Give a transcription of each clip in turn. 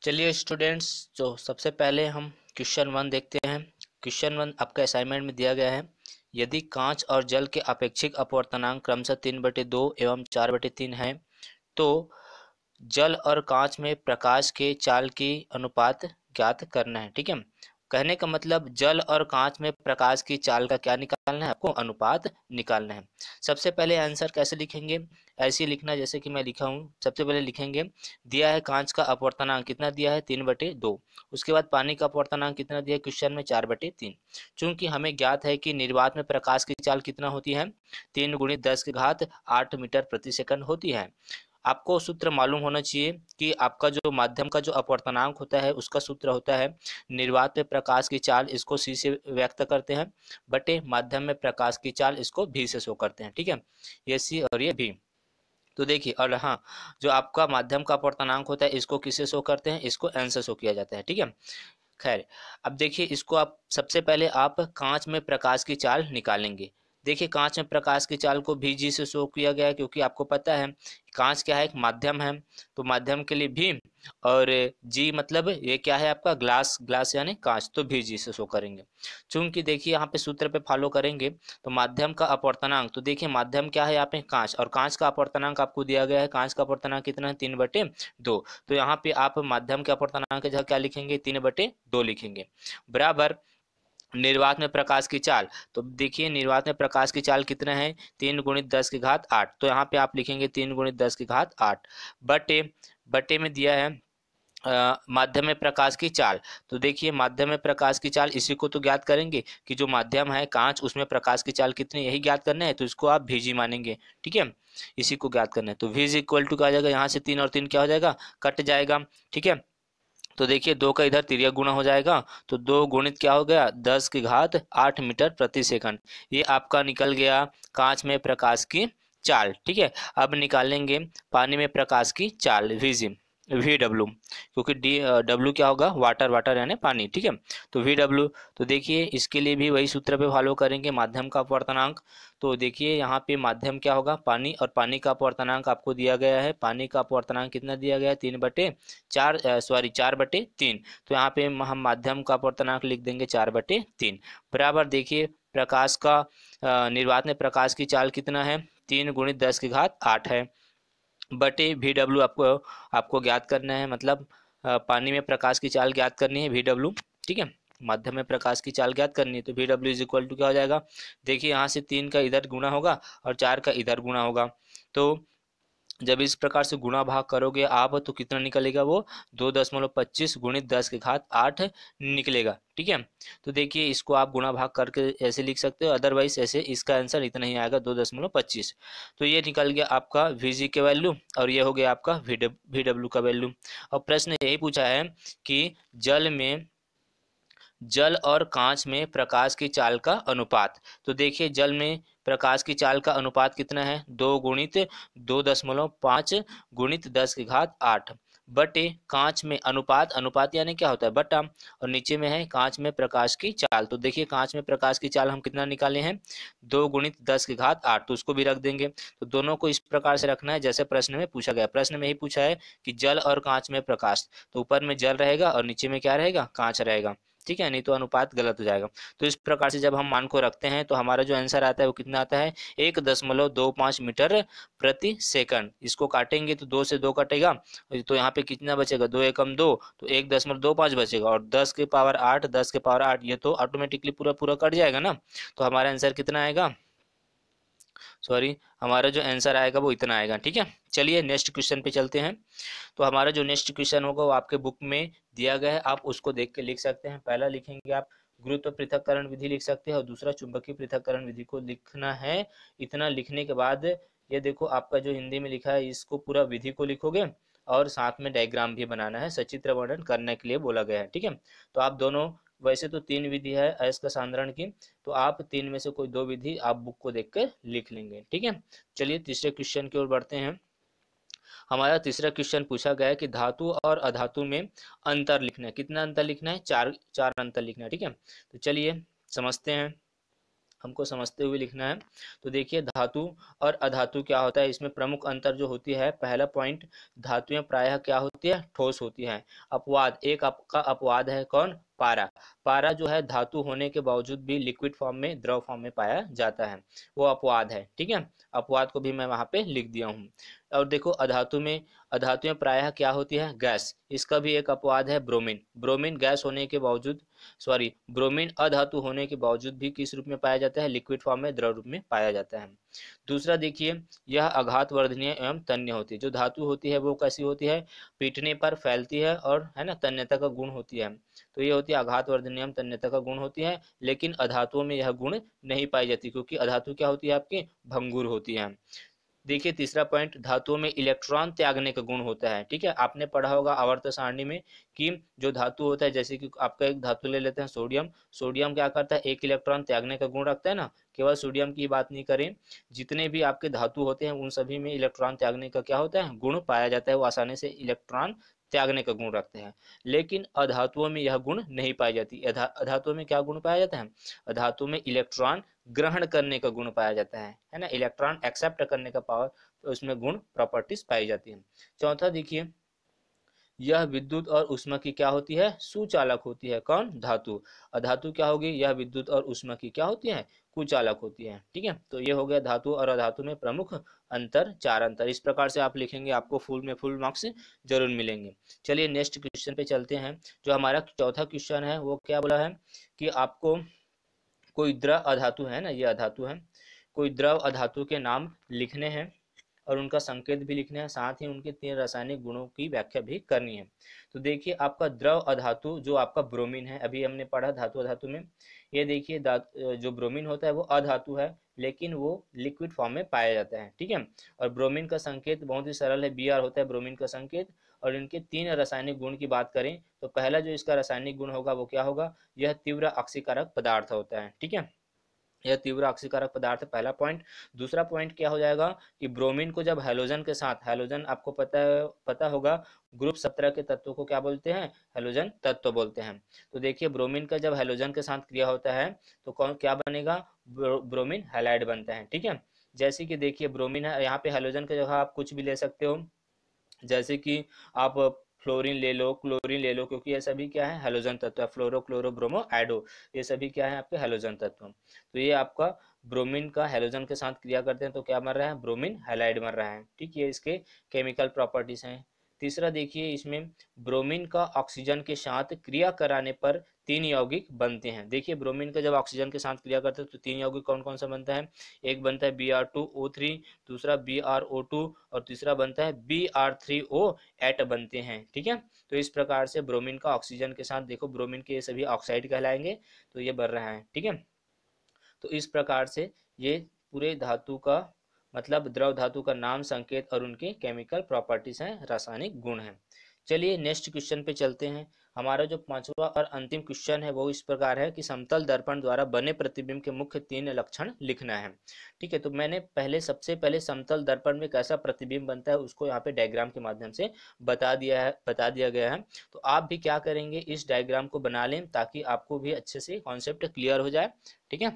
चलिए स्टूडेंट्स, तो सबसे पहले हम क्वेश्चन 1 देखते हैं। क्वेश्चन 1 आपका असाइनमेंट में दिया गया है। यदि कांच और जल के अपेक्षिक अपवर्तनांक क्रमशः 3/2 एवं 4/3 है, तो जल और कांच में प्रकाश के चाल की अनुपात ज्ञात करना है। ठीक है, कहने का मतलब जल और कांच में प्रकाश की चाल का क्या निकालना है, आपको अनुपात निकालना है। सबसे पहले आंसर कैसे लिखेंगे, ऐसे ही लिखना जैसे कि मैं लिखा हूँ। सबसे पहले लिखेंगे, दिया है कांच का अपवर्तनांक कितना दिया है 3/2। उसके बाद पानी का अपवर्तनांक कितना दिया है क्वेश्चन में 4/3। चूंकि हमें ज्ञात है कि निर्वात में प्रकाश की चाल कितना होती है, 3 × 10⁸ मीटर प्रति सेकंड होती है। आपको सूत्र मालूम होना चाहिए कि आपका जो माध्यम का जो अपवर्तनांक होता है उसका सूत्र होता है निर्वात में प्रकाश की चाल, इसको सी से व्यक्त करते हैं, बटे माध्यम में प्रकाश की चाल, इसको भी से शो करते हैं। ठीक है, ये सी और ये भी। तो देखिए, और हाँ, जो आपका माध्यम का अपवर्तनांक होता है इसको किससे शो करते हैं, इसको एन से शो किया जाता है। ठीक है, खैर अब देखिए, इसको आप सबसे पहले आप कांच में प्रकाश की चाल निकालेंगे। देखिए, कांच में प्रकाश की चाल को भी जी से शो किया गया है, क्योंकि आपको पता है कांच क्या है, एक माध्यम है। तो माध्यम के लिए भी, और जी मतलब ये क्या है आपका ग्लास, ग्लास यानी कांच, तो भी जी से शो करेंगे। चूंकि देखिए यहाँ पे सूत्र पे फॉलो करेंगे तो माध्यम का अपवर्तनांक, तो देखिए माध्यम क्या है यहाँ पे कांच, और कांच का अपवर्तनांक आपको दिया गया है। कांच का अपवर्तनांक कितना है 3/2। तो यहाँ पे आप माध्यम के अपवर्तनांक की जगह क्या लिखेंगे, 3/2 लिखेंगे, बराबर निर्वात में प्रकाश की चाल। तो देखिए निर्वात में प्रकाश की चाल कितना है, 3 × 10⁸। तो यहाँ पे आप लिखेंगे 3 × 10⁸, बटे बटे में दिया है माध्यम में प्रकाश की चाल। तो देखिए माध्यम में प्रकाश की चाल, इसी को तो ज्ञात करेंगे कि जो माध्यम है कांच, उसमें प्रकाश की चाल कितनी, यही ज्ञात करना है। तो इसको आप भीजी मानेंगे। ठीक है, इसी को ज्ञात करना है। तो v इक्वल टू क्या हो जाएगा, यहाँ से 3 और 3 क्या हो जाएगा, कट जाएगा। ठीक है, तो देखिए 2 का इधर तिर्यक गुणा हो जाएगा, तो 2 गुणित क्या हो गया 10⁸ मीटर प्रति सेकंड। ये आपका निकल गया कांच में प्रकाश की चाल। ठीक है, अब निकालेंगे पानी में प्रकाश की चाल, वी डब्ल्यू, क्योंकि डी डब्ल्यू क्या होगा, वाटर, वाटर यानी पानी। ठीक है, तो वी डब्ल्यू, तो देखिए इसके लिए भी वही सूत्र पे फॉलो करेंगे, माध्यम का अपवर्तनांक। तो देखिए यहाँ पे माध्यम क्या होगा, पानी, और पानी का अपवर्तनांक आपको दिया गया है। पानी का अपवर्तनांक कितना दिया गया है, 4/3। तो यहाँ पे हम माध्यम का अपवर्तनांक लिख देंगे 4/3, बराबर। देखिए प्रकाश का निर्वात में प्रकाश की चाल कितना है, 3 × 10⁸ है, बटे वी डब्ल्यू आपको आपको ज्ञात करना है, मतलब पानी में प्रकाश की चाल ज्ञात करनी है, वी डब्ल्यू। ठीक है, माध्यम में प्रकाश की चाल ज्ञात करनी है, तो V W is equal to क्या हो जाएगा, देखिए यहाँ से 3 का इधर गुणा होगा और 4 का इधर गुणा होगा। तो जब इस प्रकार से गुणा भाग करोगे आप, तो कितना निकलेगा वो, 2.25 × 10⁸ निकलेगा। ठीक है, तो देखिए इसको आप गुणा भाग करके ऐसे लिख सकते हो, अदरवाइज ऐसे इसका आंसर इतना ही आएगा, 2.25। तो ये निकल गया आपका वीजी के वैल्यू, और ये हो गया आपका वी डब्ल्यू का वैल्यू। और प्रश्न यही पूछा है कि जल और कांच में प्रकाश की चाल का अनुपात। तो देखिए जल में प्रकाश की चाल का अनुपात कितना है, 2 × 2.5 × 10⁸ बटे कांच में अनुपात, अनुपात यानी क्या होता है, बटा, और नीचे में है कांच में प्रकाश की चाल। तो देखिए कांच में प्रकाश की चाल हम कितना निकाले हैं, 2 × 10⁸, तो उसको भी रख देंगे। तो दोनों को इस प्रकार से रखना है जैसे प्रश्न में पूछा गया। प्रश्न में ही पूछा है कि जल और कांच में प्रकाश, तो ऊपर में जल रहेगा और नीचे में क्या रहेगा, कांच रहेगा। ठीक है, नहीं तो अनुपात गलत हो जाएगा। तो इस प्रकार से जब हम मान को रखते हैं तो हमारा जो आंसर आता है वो कितना आता है, 1.25 मीटर प्रति सेकंड। इसको काटेंगे तो 2 से 2 कटेगा, तो यहाँ पे कितना बचेगा, 2 एकम 2, तो 1.25 बचेगा, और 10⁸ 10⁸ ये तो ऑटोमेटिकली पूरा पूरा कट जाएगा ना। तो हमारा आंसर कितना आएगा, सॉरी, हमारा जो आंसर आएगा वो इतना आएगा। ठीक है, चलिए नेक्स्ट क्वेश्चन पे चलते हैं। तो हमारा जो नेक्स्ट क्वेश्चन होगा वो आपके बुक में दिया गया है, आप उसको देख के लिख सकते हैं। पहला लिखेंगे आप गुरुत्व पृथक्करण विधि लिख सकते हैं, और दूसरा चुंबकीय पृथक्करण विधि को लिखना है। इतना लिखने के बाद ये देखो आपका जो हिंदी में लिखा है इसको पूरा विधि को लिखोगे, और साथ में डायग्राम भी बनाना है, सचित्र वर्णन करने के लिए बोला गया है। ठीक है, तो आप दोनों, वैसे तो 3 विधि है अयस्क साधारण की, तो आप 3 में से कोई 2 विधि आप बुक को देख कर लिख लेंगे। ठीक है, चलिए तीसरे क्वेश्चन की ओर बढ़ते हैं। हमारा तीसरा क्वेश्चन पूछा गया है कि धातु और अधातु में अंतर लिखना है। कितना अंतर लिखना है, चार चार अंतर लिखना है। ठीक है, तो चलिए समझते हैं। हमको समझते हुए लिखना है। तो देखिए धातु और अधातु क्या होता है, इसमें प्रमुख अंतर जो होती है, पहला पॉइंट, धातुएं प्रायः क्या होती है, ठोस होती हैं। अपवाद, एक आपका अपवाद है कौन, पारा। पारा जो है धातु होने के बावजूद भी लिक्विड फॉर्म में, द्रव फॉर्म में पाया जाता है, वो अपवाद है। ठीक है, अपवाद को भी मैं वहां पे लिख दिया हूँ। और देखो अधातु में, अधातुएं प्रायः क्या होती है, गैस। इसका भी एक अपवाद है ब्रोमीन। ब्रोमीन गैस होने के बावजूद, सॉरी, ब्रोमीन अधातु होने के बावजूद भी किस रूप में पाया जाता है, लिक्विड फॉर्म में, द्रव रूप में पाया जाता है। दूसरा देखिए, यह आघात वर्धनीय एवं तन्य होती है। जो धातु होती है वो कैसी होती है, पीटने पर फैलती है, और है ना, तन्यता का गुण होती है। तो ये होती है आघात वर्धनीय एवं तन्यता का गुण होती है। लेकिन अधातुओं में यह गुण नहीं पाई जाती, क्योंकि अधातु क्या होती है आपकी, भंगुर होती है। देखिए तीसरा पॉइंट, धातुओं में इलेक्ट्रॉन त्यागने का गुण होता है। ठीक है, आपने पढ़ा होगा आवर्त सारणी में कि जो धातु होता है, जैसे कि आपका एक धातु ले लेते हैं सोडियम, सोडियम क्या करता है, एक इलेक्ट्रॉन त्यागने का गुण रखता है ना। केवल सोडियम की बात नहीं करें, जितने भी आपके धातु होते हैं उन सभी में इलेक्ट्रॉन त्यागने का क्या होता है, गुण पाया जाता है। वो आसानी से इलेक्ट्रॉन त्यागने का गुण रखते हैं। लेकिन अधातुओं में यह गुण नहीं पाई जाती। अधातुओं में क्या गुण पाया जाता है, अधातु में इलेक्ट्रॉन ग्रहण करने का गुण पाया जाता है ना, इलेक्ट्रॉन एक्सेप्ट करने का पावर, तो उसमें गुण प्रॉपर्टीज पाई जाती है। चौथा देखिए, यह विद्युत और उष्मा की क्या होती है, सुचालक होती है। कौन, धातु। अधातु क्या होगी, यह विद्युत और उष्मा की क्या होती है, कुचालक होती है। ठीक है, तो ये हो गया धातु और अधातु में प्रमुख अंतर, चार अंतर। इस प्रकार से आप लिखेंगे, आपको फुल में फुल मार्क्स जरूर मिलेंगे। चलिए नेक्स्ट क्वेश्चन पे चलते हैं। जो हमारा चौथा क्वेश्चन है वो क्या बोला है कि आपको कोई द्रव अधातु है ना, ये अधातु है, कोई द्रव अधातु के नाम लिखने हैं और उनका संकेत भी लिखना है, साथ ही उनके तीन रासायनिक गुणों की व्याख्या भी करनी है। तो देखिए आपका द्रव अधातु जो आपका ब्रोमीन है, अभी हमने पढ़ा धातु अधातु में, ये देखिए जो ब्रोमीन होता है वो अधातु है, लेकिन वो लिक्विड फॉर्म में पाया जाता है। ठीक है, और ब्रोमीन का संकेत बहुत ही सरल है, Br होता है ब्रोमीन का संकेत। और इनके तीन रासायनिक गुण की बात करें तो पहला जो इसका रासायनिक गुण होगा वो क्या होगा, यह तीव्र ऑक्सीकारक पदार्थ होता है। ठीक है, यह तीव्र ऑक्सीकारक पदार्थ, पहला पॉइंट। दूसरा पॉइंट क्या हो जाएगा कि ब्रोमीन को जब हैलोजन के साथ, हैलोजन आपको पता होगा, ग्रुप 17 के तत्वों को क्या बोलते हैं, हैलोजन तत्व बोलते हैं। तो देखिए ब्रोमीन का जब हैलोजन के साथ क्रिया होता है तो कौन क्या बनेगा, ब्रोमीन हैलाइड बनता है। ठीक है, जैसे कि देखिए ब्रोमीन है, यहाँ पे हैलोजन की जगह आप कुछ भी ले सकते हो, जैसे कि आप फ्लोरीन ले लो, क्लोरीन ले लो, क्योंकि ये सभी क्या है, हैलोजन तत्व है। फ्लोरो, क्लोरो, ब्रोमो, एडो, ये सभी क्या है आपके हैलोजन तत्व। तो ये आपका ब्रोमीन का हैलोजन के साथ क्रिया करते हैं तो क्या बन रहा है, ब्रोमीन हैलाइड बन रहा है। ठीक, ये इसके केमिकल प्रॉपर्टीज हैं। तीसरा देखिए, इसमें ब्रोमीन का ऑक्सीजन के साथ क्रिया कराने पर तीन यौगिक बनते हैं। देखिए ब्रोमीन का जब ऑक्सीजन के साथ क्रिया करते हैं तो तीन यौगिक कौन कौन सा बनता है, एक बनता है Br2O3, दूसरा BrO2, और तीसरा बनता है Br3O8 बनते हैं। ठीक है, तो इस प्रकार से ब्रोमीन का ऑक्सीजन के साथ, देखो ब्रोमीन के ये सभी ऑक्साइड कहलाएंगे, तो ये बन रहा है। ठीक है, तो इस प्रकार से ये पूरे धातु का मतलब द्रव धातु का नाम, संकेत और उनके केमिकल प्रॉपर्टीज हैं, रासायनिक गुण हैं। चलिए नेक्स्ट क्वेश्चन पे चलते हैं। हमारा जो पांचवा और अंतिम क्वेश्चन है वो इस प्रकार है कि समतल दर्पण द्वारा बने प्रतिबिंब के मुख्य तीन लक्षण लिखना है। ठीक है, तो मैंने सबसे पहले समतल दर्पण में कैसा प्रतिबिंब बनता है उसको यहाँ पे डायग्राम के माध्यम से बता दिया गया है। तो आप भी क्या करेंगे, इस डायग्राम को बना लें ताकि आपको भी अच्छे से कॉन्सेप्ट क्लियर हो जाए। ठीक है,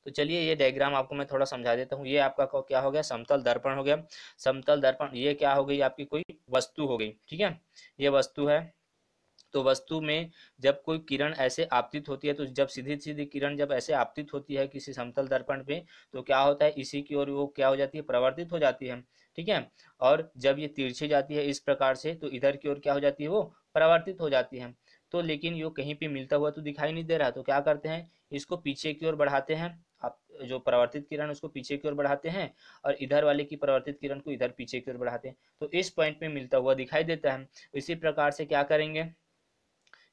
तो चलिए ये डायग्राम आपको मैं थोड़ा समझा देता हूँ। ये आपका क्या हो गया, समतल दर्पण हो गया। समतल दर्पण, ये क्या हो गई आपकी, कोई वस्तु हो गई। ठीक है, ये वस्तु है। तो वस्तु में जब कोई किरण ऐसे आपतित होती है, तो जब सीधी सीधी किरण जब ऐसे आपतित होती है किसी समतल दर्पण पे, तो क्या होता है, इसी की ओर वो क्या हो जाती है, प्रवर्तित हो जाती है। ठीक है, और जब ये तिरछी जाती है इस प्रकार से, तो इधर की ओर क्या हो जाती है, वो परावर्तित हो जाती है। तो लेकिन ये कहीं पे मिलता हुआ तो दिखाई नहीं दे रहा, तो क्या करते हैं, इसको पीछे की ओर बढ़ाते हैं। आप जो परावर्तित किरण उसको पीछे की ओर बढ़ाते हैं, और इधर वाले की परावर्तित किरण को इधर पीछे की ओर बढ़ाते हैं, तो इस पॉइंट पे मिलता हुआ दिखाई देता है। इसी प्रकार से क्या करेंगे,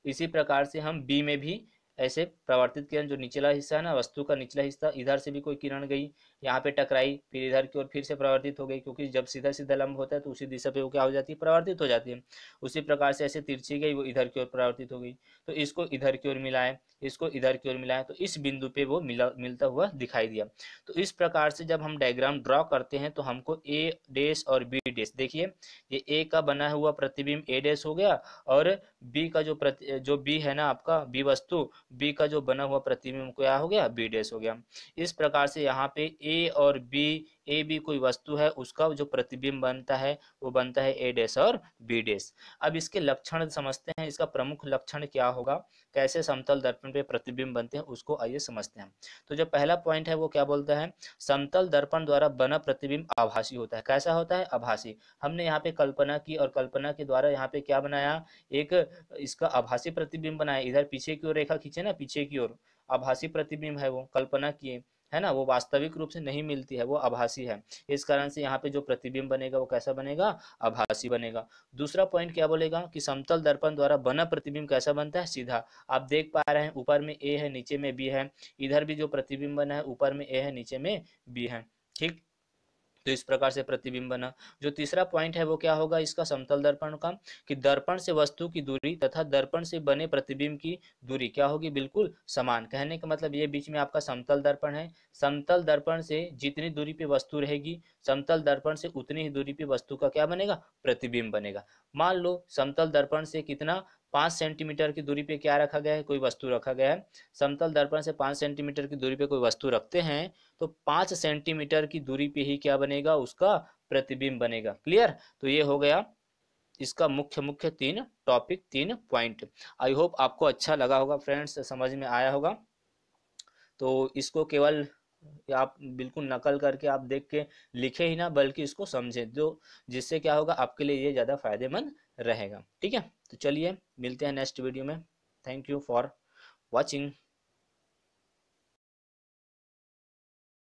इसी प्रकार से हम बी में भी ऐसे प्रवर्तित किरण, जो निचला हिस्सा है ना, वस्तु का निचला हिस्सा, इधर से भी कोई किरण गई, यहाँ पे टकराई, फिर इधर की ओर फिर से प्रवर्तित हो गई, क्योंकि जब सीधा सीधा लंब होता है तो उसी दिशा पे वो क्या हो जाती है, प्रवर्तित हो जाती है। उसी प्रकार से ऐसे तिरछी गई, वो इधर की ओर प्रवर्तित हो गई, तो इसको इधर की ओर मिलाएं। इसको इधर की ओर मिलाएं तो इस बिंदु पे वो मिलता हुआ दिखाई दिया। तो इस प्रकार से जब हम डायग्राम ड्रॉ करते हैं तो हमको ए डैश और बी डैश, देखिए ये ए का बना हुआ प्रतिबिंब ए डैश हो गया, और बी का जो बी है ना आपका बी वस्तु, बी का जो बना हुआ प्रतिबिंब क्या हो गया, बी डैश हो गया। इस प्रकार से यहाँ पे ए और बी, ए बी कोई वस्तु है, उसका जो प्रतिबिंब बनता है वो बनता है ए डैश और बी डैश। अब इसके लक्षण समझते हैं, इसका प्रमुख लक्षण क्या होगा, कैसे समतल दर्पण पे प्रतिबिंब बनते हैं उसको आइए समझते हैं। तो जो पहला पॉइंट है वो क्या बोलता है, समतल दर्पण द्वारा बना प्रतिबिंब आभासी होता है। कैसा होता है, आभासी। हमने यहाँ पे कल्पना की और कल्पना के द्वारा यहाँ पे क्या बनाया, एक इसका आभासी प्रतिबिंब बनाया। इधर पीछे की ओर रेखा खींचे ना, पीछे की ओर आभासी प्रतिबिंब है, वो कल्पना किए है ना, वो वास्तविक रूप से नहीं मिलती है, वो आभासी है। इस कारण से यहाँ पे जो प्रतिबिंब बनेगा वो कैसा बनेगा, आभासी बनेगा। दूसरा पॉइंट क्या बोलेगा कि समतल दर्पण द्वारा बना प्रतिबिंब कैसा बनता है, सीधा। आप देख पा रहे हैं ऊपर में ए है, नीचे में बी है, इधर भी जो प्रतिबिंब बना है ऊपर में ए है, नीचे में बी है, ठीक। तो इस प्रकार से प्रतिबिंब बना। जो तीसरा पॉइंट है वो क्या होगा इसका समतल दर्पण का, कि दर्पण से वस्तु की दूरी तथा दर्पण से बने प्रतिबिंब की दूरी क्या होगी, बिल्कुल समान। कहने का मतलब ये बीच में आपका समतल दर्पण है, समतल दर्पण से जितनी दूरी पे वस्तु रहेगी, समतल दर्पण से उतनी ही दूरी पे वस्तु का क्या बनेगा, प्रतिबिंब बनेगा। मान लो समतल दर्पण से कितना, 5 सेंटीमीटर की दूरी पे क्या रखा गया है, कोई वस्तु रखा गया है। समतल दर्पण से 5 सेंटीमीटर की दूरी पे कोई वस्तु रखते हैं तो 5 सेंटीमीटर की दूरी पे ही क्या बनेगा, उसका प्रतिबिंब बनेगा। क्लियर। तो ये हो गया इसका मुख्य मुख्य 3 टॉपिक, 3 पॉइंट। आई होप आपको अच्छा लगा होगा फ्रेंड्स, समझ में आया होगा। तो इसको केवल आप बिल्कुल नकल करके आप देख के लिखे ही ना, बल्कि इसको समझे, जो जिससे क्या होगा आपके लिए ये ज़्यादा फायदेमंद रहेगा। ठीक है, तो चलिए मिलते हैं नेक्स्ट वीडियो में। Thank you for watching.